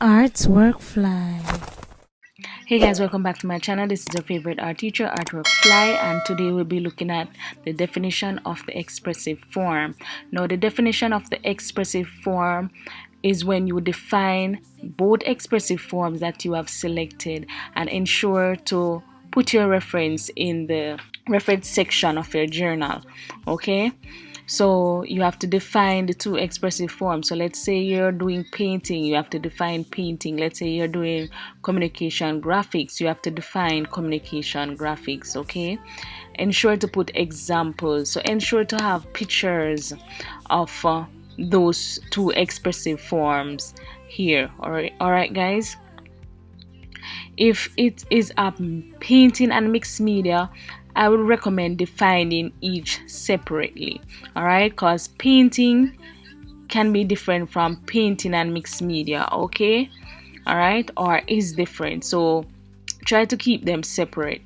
Arts Workfly. Hey guys, welcome back to my channel. This is your favorite art teacher, Artwork Fly, and today we'll be looking at the definition of the expressive form. Now, the definition of the expressive form is when you define both expressive forms that you have selected and ensure to put your reference in the reference section of your journal. Okay, so you have to define the two expressive forms. So let's say you're doing painting, you have to define painting. Let's say you're doing communication graphics, you have to define communication graphics. Okay, ensure to put examples. So ensure to have pictures of those two expressive forms here. All right guys. If it is a painting and mixed media, I would recommend defining each separately. All right, because painting can be different from painting and mixed media. Okay, all right, or is different. So try to keep them separate.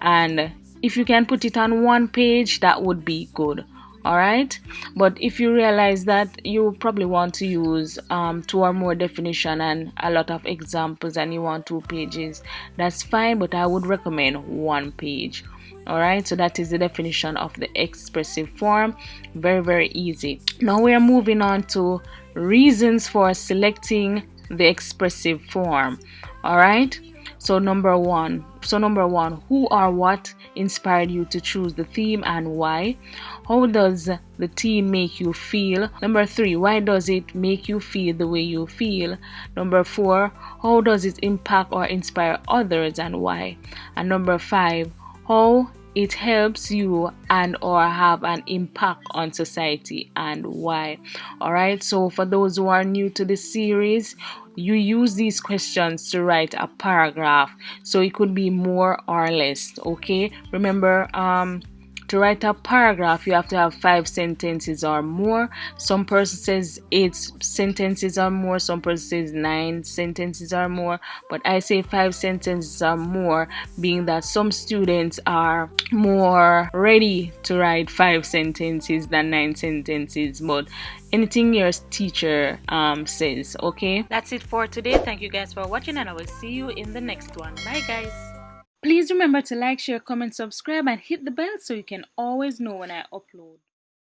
And if you can put it on one page, that would be good. All right, but if you realize that you probably want to use two or more definition and a lot of examples and you want 2 pages, that's fine, but I would recommend 1 page. All right, so that is the definition of the expressive form. Very easy. Now we are moving on to reasons for selecting the expressive form. All right, so number one, who or what inspired you to choose the theme and why? How does the theme make you feel? Number 3, why does it make you feel the way you feel? Number 4, how does it impact or inspire others and why? And number 5, how it helps you and or have an impact on society and why. All right, so for those who are new to this series, you use these questions to write a paragraph, so it could be more or less. Okay, remember, to write a paragraph you have to have 5 sentences or more. Some person says 8 sentences or more, some person says 9 sentences or more, but I say 5 sentences or more, being that some students are more ready to write 5 sentences than 9 sentences. But anything your teacher says. Okay, that's it for today. Thank you guys for watching, and I will see you in the next one. Bye guys. Please remember to like, share, comment, subscribe, and hit the bell so you can always know when I upload.